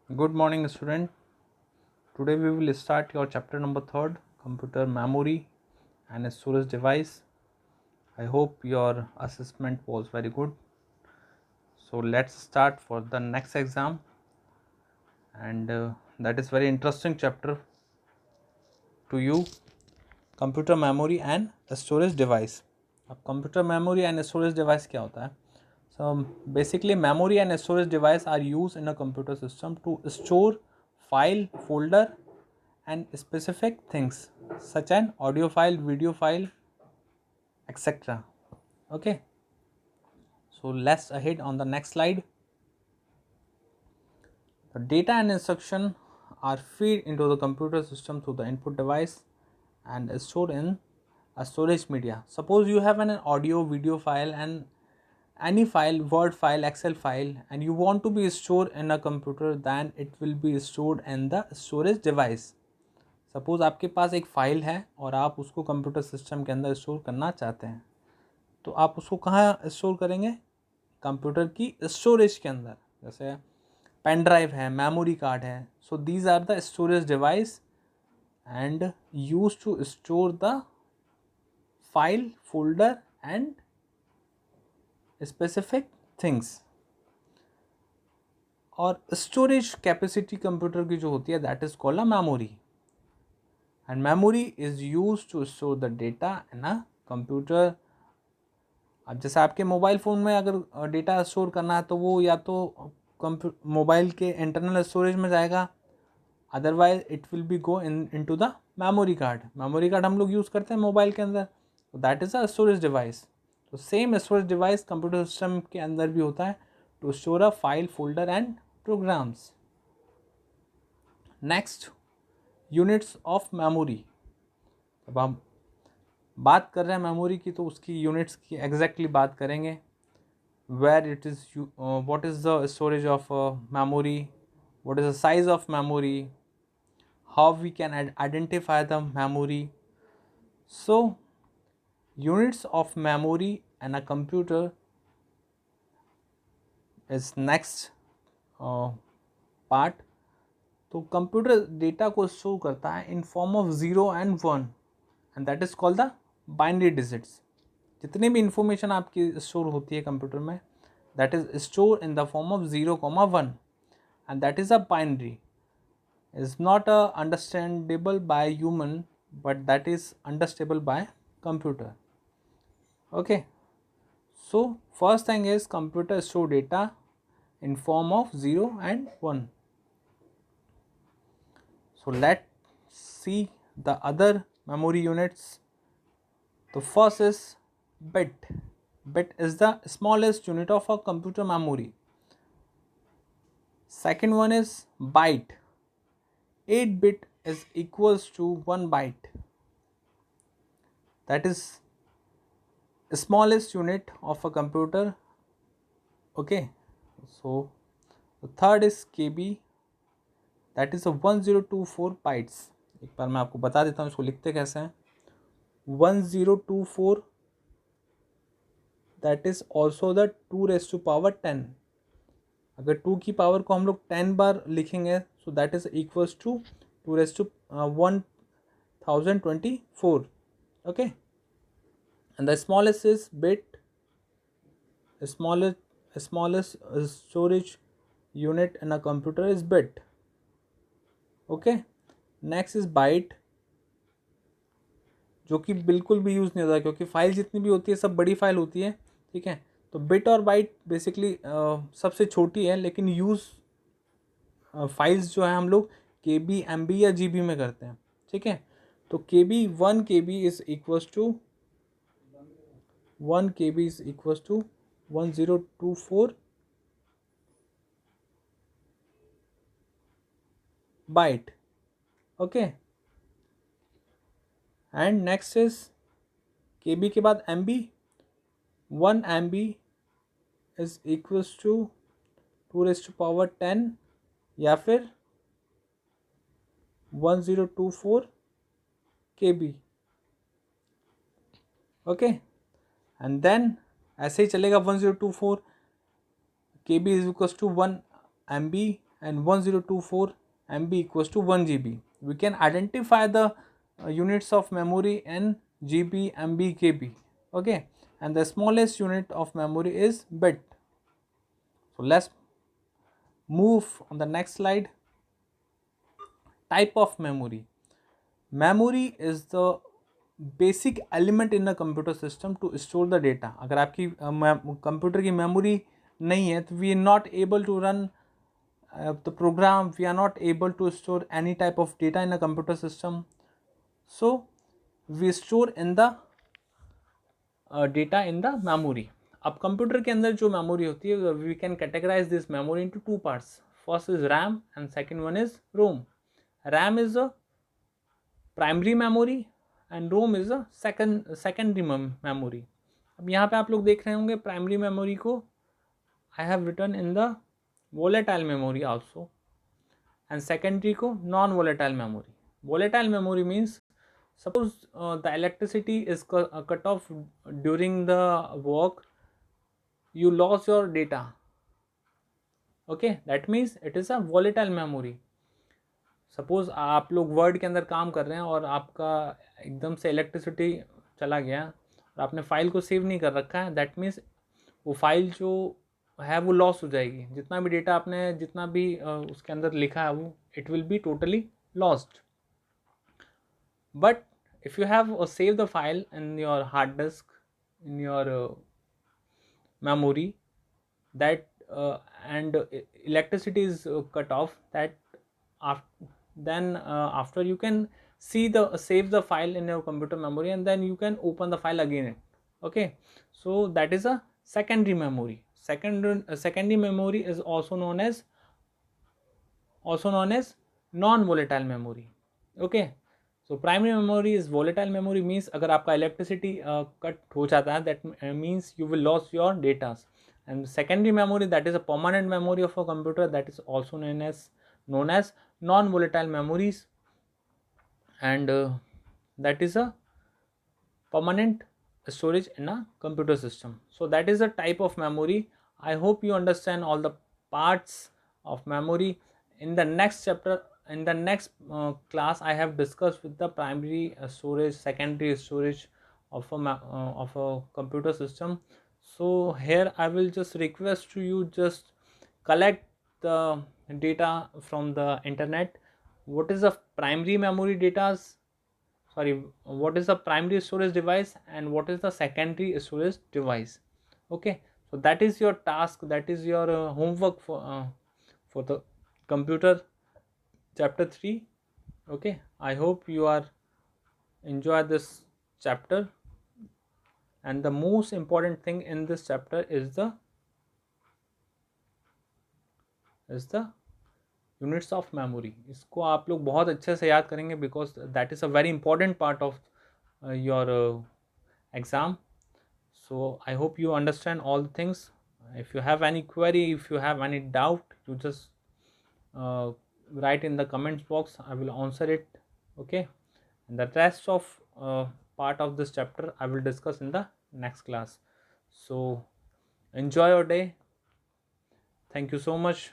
Good morning, student. Today we will start your chapter number 3, computer memory and storage device. I hope your assessment was very good. So let's start for the next exam, and that is very interesting chapter to you, computer memory and storage device. अब computer memory and storage device क्या होता है? So basically memory and storage device are used in a computer system to store file, folder and specific things such as audio file, video file, etc. Okay, so let's ahead on the next slide. The data and instruction are fed into the computer system through the input device and is stored in a storage media. Suppose you have an audio video file and any file, word file, excel file, and you want to be stored in a computer, then it will be stored in the storage device. Suppose आपके पास एक file है और आप उसको computer system के अंदर store करना चाहते हैं, तो आप उसको कहाँ स्टोर करेंगे? कंप्यूटर की स्टोरेज के अंदर, जैसे पेन ड्राइव है, मेमोरी कार्ड है. So these are the storage device and use to store the file, folder and specific things. और स्टोरेज कैपेसिटी कंप्यूटर की जो होती है that is called a memory. And memory is use to store the data in a computer. अब जैसे आपके mobile phone में अगर डेटा स्टोर करना है तो वो या तो मोबाइल के इंटरनल स्टोरेज में जाएगा, otherwise it will be go into the memory card. Memory card हम लोग यूज़ करते हैं मोबाइल के अंदर, तो that is a storage device. तो same storage device computer system के अंदर भी होता है to store a file, folder and programs. Next, units of memory. अब हम बात कर रहे हैं मेमोरी की, तो उसकी यूनिट्स की एग्जैक्टली बात करेंगे. Where it is what is the storage of memory, what is the size of memory, how we can identify the memory. So units of memory and a computer is next part. तो computer data को store करता है in form of 0 and 1 and that is called the binary digits. जितनी भी information आपकी store होती है computer में, that is stored in the form of 0, 1, and that is a binary. Is not understandable by human, but that is understandable by computer. Okay, so first thing is computer store data in form of 0 and 1. So let's see the other memory units. The first is bit. Bit is the smallest unit of a computer memory. Second one is byte. 8 bit is equals to 1 byte. That is smallest unit of a computer. Okay, so the third is KB. That is a 1024 bytes. एक बार मैं आपको बता देता हूँ इसको लिखते कैसे हैं. 1024, that is also the 2 raised to power 10. अगर 2 की पावर को हम लोग 10 बार लिखेंगे, so that is equals to 2 raised to 1024. Okay, and the smallest is bit. Smallest storage unit in a computer is bit. Okay, next is byte, जो कि बिल्कुल भी यूज़ नहीं होता क्योंकि फाइल जितनी भी होती है सब बड़ी फाइल होती है. ठीक है, तो बिट और बाइट बेसिकली सबसे छोटी है, लेकिन यूज़ फाइल्स जो है हम लोग के बी, एम बी या जी बी में करते हैं. ठीक है, तो K B 1 KB is equals to 1 KB is equals to 1024 byte. Okay, and next is K B के बाद M B. 1 MB is equals to 2 raised to power 10 या फिर 1024 KB. ओके, एंड देन ऐसे ही चलेगा. 1024 KB is equals to 1 MB and 1024 MB equals to 1 GB. We can identify the units of memory in GB, MB, KB. Okay, and the smallest unit of memory is bit. So let's move on the next slide. Type of memory. Memory is the basic element in a computer system to store the data. अगर आपकी computer की memory नहीं है तो we are not able to run the program, we are not able to store any type of data in a computer system. So we store in the data in the memory. अब computer के अंदर जो memory होती है, we can categorize this memory into two parts. First is RAM and second one is ROM. RAM is a primary memory and ROM is a secondary memory. अब यहाँ पे आप लोग देख रहे होंगे प्राइमरी मेमोरी को I have written in the volatile memory also, and secondary को non volatile memory. Volatile memory means suppose the electricity is cut off during the work, you lost your data. Okay, that means it is a volatile memory. Suppose आप लोग word के अंदर काम कर रहे हैं और आपका एकदम से इलेक्ट्रिसिटी चला गया और आपने फाइल को सेव नहीं कर रखा है, दैट मीन्स वो फाइल जो है वो लॉस हो जाएगी. जितना भी डेटा आपने जितना भी उसके अंदर लिखा है वो it will be totally lost. But if you have save the file in your hard disk, in your memory, that and electricity is cut off, that after you can see the save the file in your computer memory and then you can open the file again. Okay, so that is a secondary memory. Secondary memory is also known as non volatile memory. Okay, so primary memory is volatile memory, means अगर आपका electricity cut हो जाता है, that means you will lose your data. And secondary memory, that is a permanent memory of a computer, that is also known as non volatile memories, and that is a permanent storage in a computer system. So that is a type of memory. I hope you understand all the parts of memory. In the next chapter, in the next class, I have discussed with the primary storage, secondary storage of a computer system. So here I will just request to you, just collect the data from the internet. What is the primary memory data? Sorry, what is the primary storage device and what is the secondary storage device? Okay, so that is your task, that is your homework for the computer chapter 3. Okay, I hope you are enjoy this chapter, and the most important thing in this chapter is the units of memory. इसको आप लोग बहुत अच्छे से याद करेंगे because that is a very important part of your exam. So I hope you understand all the things. If you have any query, if you have any doubt, you just write in the comments box, I will answer it. Okay, and the rest of part of this chapter I will discuss in the next class. So enjoy your day. Thank you so much